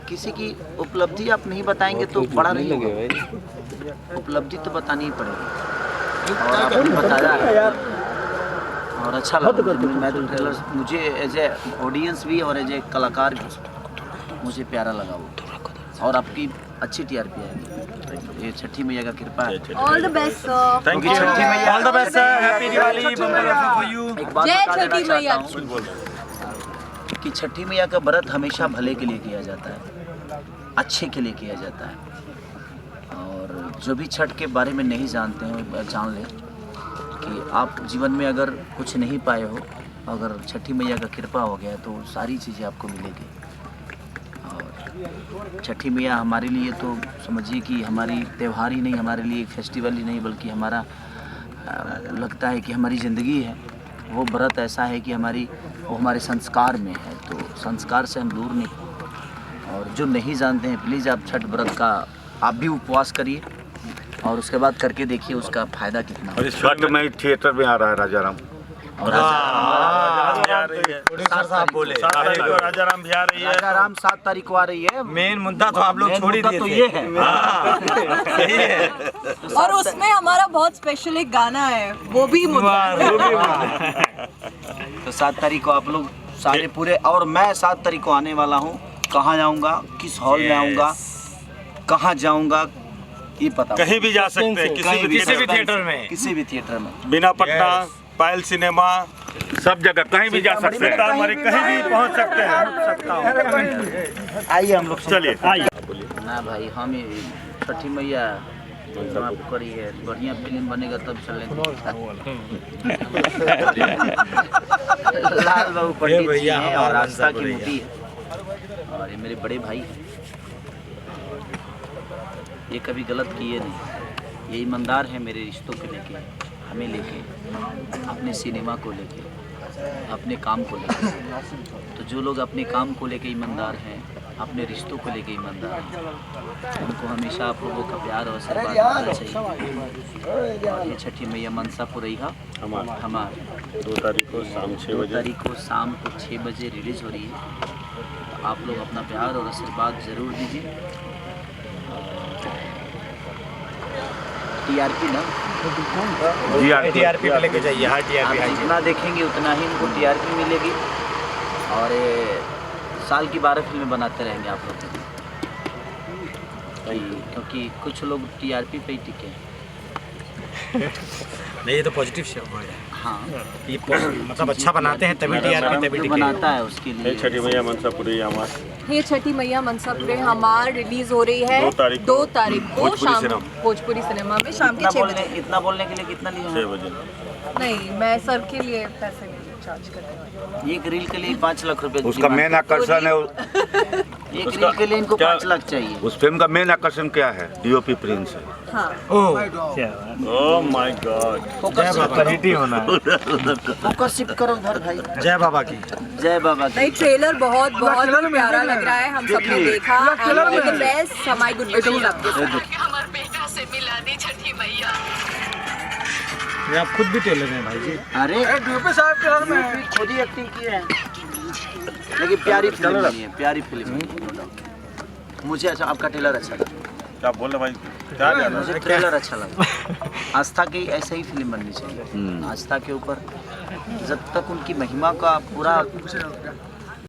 किसी की उपलब्धि आप नहीं बताएंगे तो बड़ा नहीं होगा। उपलब्धि तो बतानी ही पड़ेगी और आपने बताया है और अच्छा लगा। मैं तो ट्रेलर मुझे एज ए ऑडियंस भी और एज ए कलाकार भी मुझे प्यारा लगा वो, और आपकी अच्छी टीआरपी आएगी। ये छठी मैया का कृपा है। All the best sir. Thank you छठी मैया। All the best sir. Happy Diwali for you. एक बात जय बता देना छठी मैया। चाहता हूं कि छठी मैया का व्रत हमेशा भले के लिए किया जाता है, अच्छे के लिए किया जाता है। और जो भी छठ के बारे में नहीं जानते हैं जान लें कि आप जीवन में अगर कुछ नहीं पाए हो, अगर छठी मैया का कृपा हो गया तो सारी चीज़ें आपको मिलेगी। और छठी मैया हमारे लिए तो समझिए कि हमारी त्यौहार ही नहीं, हमारे लिए एक फेस्टिवल ही नहीं, बल्कि हमारा लगता है कि हमारी ज़िंदगी है। वो व्रत ऐसा है कि वो हमारे संस्कार में है, तो संस्कार से हम दूर नहीं। और जो नहीं जानते हैं प्लीज़ आप छठ व्रत का आप भी उपवास करिए और उसके बाद करके देखिए उसका फायदा कितना है। छठ में थिएटर में आ रहा है राजाराम। और साहब बोले राजाराम भी आ रही है। राजाराम 7 तारीख को आ रही है। मेन मुद्दा तो आप लोग छोड़ ही दिए तो थे। ये है। सही है। और उसमें हमारा बहुत स्पेशल एक गाना है, वो भी तो 7 तारीख को आप लोग सारे पूरे, और मैं 7 तारीख को आने वाला हूँ। कहाँ जाऊँगा, किस हॉल में आऊँगा, कहाँ जाऊँगा ये पता। कहीं भी जा सकते हैं, किसी भी थिएटर में, किसी भी थिएटर में, बिना पटना पायल सिनेमा सब जगह कहीं भी जा सकते हैं। हमारे कहीं भी पहुंच सकते हैं। आइए हम लोग चलिए आइए। ना भाई हम छठी मैया समाप्त करी है, बढ़िया फिल्म बनेगा तब चलेंगे। लाल बाबू पंडित जी हैं और आस्था की मूर्ति है और ये मेरे बड़े भाई हैं। ये कभी गलत किए नहीं, ये ईमानदार है मेरे रिश्तों को लेके, हमें लेके, अपने सिनेमा को लेके, अपने काम को लेके। तो जो लोग अपने काम को लेके ईमानदार हैं, अपने रिश्तों को लेके ईमानदार हैं, उनको हमेशा आप लोगों का प्यार और आशीर्वाद मिलना चाहिए। और ये छठी मैया मनसा पुरैया हमारे 2 तारीख को शाम 6 बजे 2 तारीख को शाम को 6 बजे रिलीज़ हो रही है। तो आप लोग अपना प्यार और आशीर्वाद ज़रूर दीजिए। टीआरपी ना टीआरपी पे लेके जाइए। हाँ आप टीआरपी जितना देखेंगे उतना ही उनको टीआरपी मिलेगी और साल की 12 फिल्में बनाते रहेंगे आप लोग। क्योंकि कुछ लोग टीआरपी पे ही टिके हैं। नहीं, ये तो पॉजिटिव शो है। हाँ, ये मतलब अच्छा बनाते हैं तभी टीआरपी तभी टिके। बनाता है उसके लिए। छठी मैया मनसापुरी हमारे ये छठी मैया मनसापुरे हमार रिलीज हो रही है 2 तारीख को शाम भोजपुरी सिनेमा में शाम के 6 बजे। इतना बोलने के लिए कितना लिया? 6 बजे। नहीं, मैं सर के लिए पैसे नहीं चार्ज कर रही हूँ। एक रील के लिए 5 लाख रुपए। उसका मेन आकर्षण है, एक रील के लिए इनको 5 लाख चाहिए। उस फिल्म का मेन आकर्षण क्या है? डीओपी प्रिंस है। हाँ। Oh my God. Focus shift करो उधर भाई। जय बाबा की। जय बाबा की। नहीं, ट्रेलर बहुत प्यारा लग रहा है, हम सबने देखा। बेस्ट हमारी गुड विशेस आपके साथ। हमारे बेटा से मिला दी छठी मैया। ये आप खुद भी टेलर हैं भाई जी। अरे डीओपी साहब ट्रेलर में खुद ही एक्टिंग किए हैं, लेकिन प्यारी फिल्म नहीं है, प्यारी फिल्म है। मुझे अच्छा आपका ट्रेलर अच्छा लगा। क्या बोल रहे भाई? क्या मुझे ट्रेलर अच्छा लगा। आस्था की ऐसे ही फिल्म बननी चाहिए। आस्था के ऊपर जब तक उनकी महिमा का पूरा